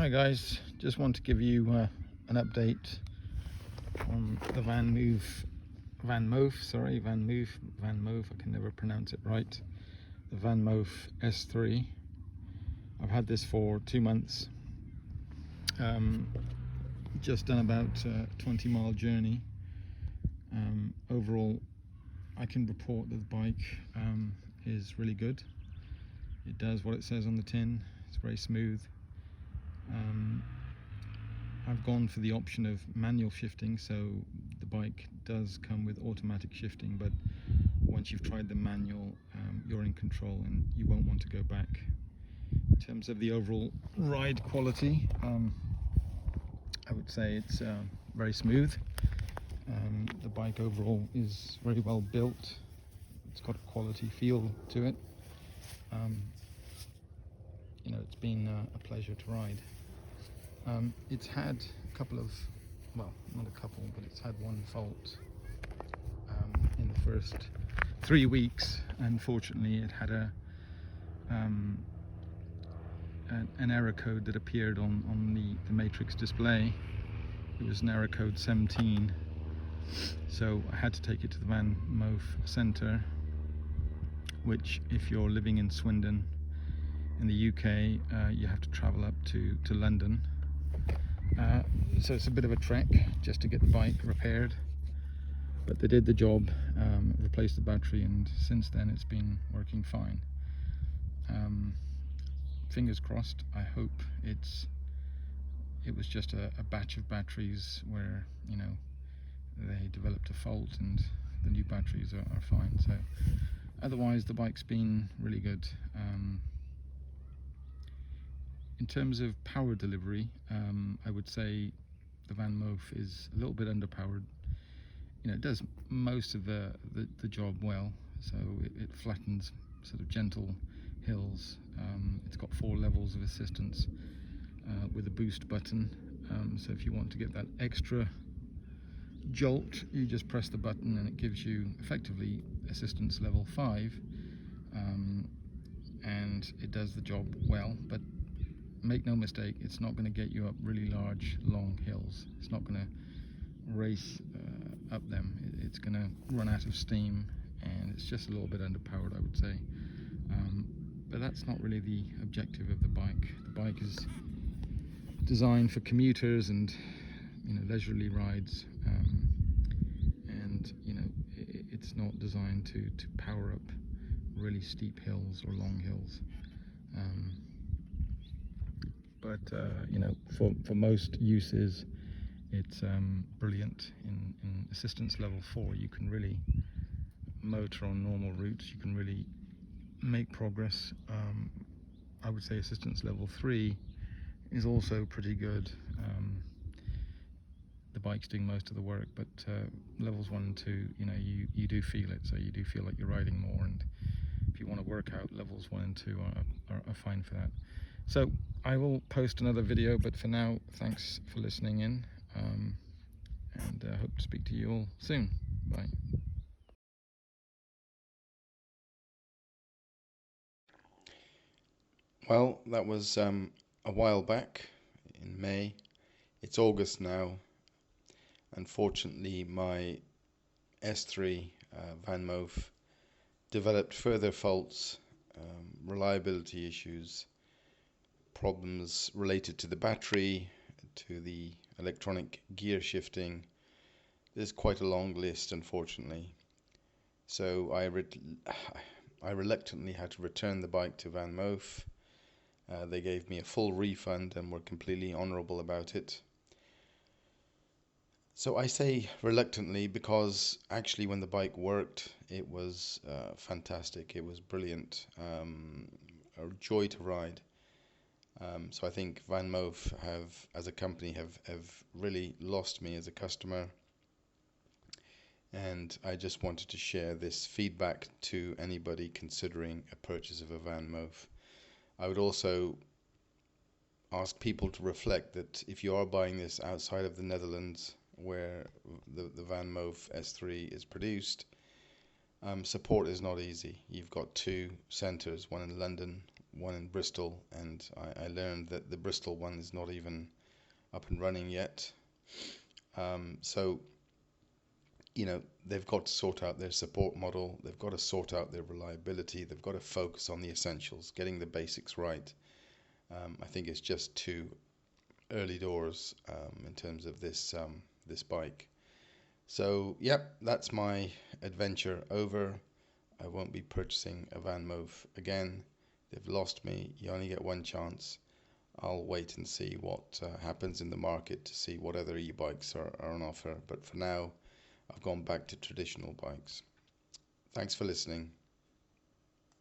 Hi guys, just want to give you an update on the Vanmoof, I can never pronounce it right. The Vanmoof S3. I've had this for 2 months. Just done about a 20-mile journey. Overall, I can report that the bike is really good. It does what it says on the tin. It's very smooth. I've gone for the option of manual shifting, so the bike does come with automatic shifting, but once you've tried the manual, you're in control and you won't want to go back. In terms of the overall ride quality, I would say it's very smooth. The bike overall is very well built. It's got a quality feel to it. It's been a pleasure to ride. It's had a couple of, well, not a couple, but it's had one fault in the first 3 weeks. Unfortunately, it had an error code that appeared on the matrix display. It was an error code 17, so I had to take it to the Vanmoof Centre, which, if you're living in Swindon in the UK, you have to travel up to London. So it's a bit of a trek just to get the bike repaired, but they did the job, replaced the battery, and since then it's been working fine. Fingers crossed. I hope it was just a batch of batteries where they developed a fault and the new batteries are fine. So otherwise the bike's been really good. In terms of power delivery, I would say the Vanmoof is a little bit underpowered. It does most of the job well, so it flattens sort of gentle hills. It's got 4 levels of assistance with a boost button, so if you want to get that extra jolt, you just press the button and it gives you effectively assistance level 5, and it does the job well. But make no mistake, it's not going to get you up really large, long hills. It's not going to race up them. It's going to run out of steam, and it's just a little bit underpowered, I would say. But that's not really the objective of the bike. The bike is designed for commuters and leisurely rides, and it's not designed to power up really steep hills or long hills. But for most uses, it's brilliant. In assistance level 4, you can really motor on normal routes. You can really make progress. I would say assistance level 3 is also pretty good. The bike's doing most of the work, but levels 1 and 2, you do feel it. So you do feel like you're riding more, and if you want to work out, levels 1 and 2 are fine for that. So I will post another video, but for now, thanks for listening in, and hope to speak to you all soon. Bye. Well, that was a while back in May. It's August now. Unfortunately, my S3 Vanmoof developed further faults, reliability issues, problems related to the battery, to the electronic gear shifting. There's quite a long list, unfortunately. So I reluctantly had to return the bike to Vanmoof. They gave me a full refund and were completely honourable about it. So I say reluctantly because actually when the bike worked, it was fantastic. It was brilliant, a joy to ride. So I think Vanmoof as a company, have really lost me as a customer. And I just wanted to share this feedback to anybody considering a purchase of a Vanmoof. I would also ask people to reflect that if you are buying this outside of the Netherlands, where the Vanmoof S3 is produced, support is not easy. You've got 2 centres, one in London, one in Bristol, and I learned that the Bristol one is not even up and running yet. So, they've got to sort out their support model, they've got to sort out their reliability, they've got to focus on the essentials, getting the basics right. I think it's just too early doors in terms of this bike. So, yep, that's my adventure over. I won't be purchasing a Vanmoof again. They've lost me. You only get one chance. I'll wait and see what happens in the market to see what other e-bikes are on offer. But for now, I've gone back to traditional bikes. Thanks for listening.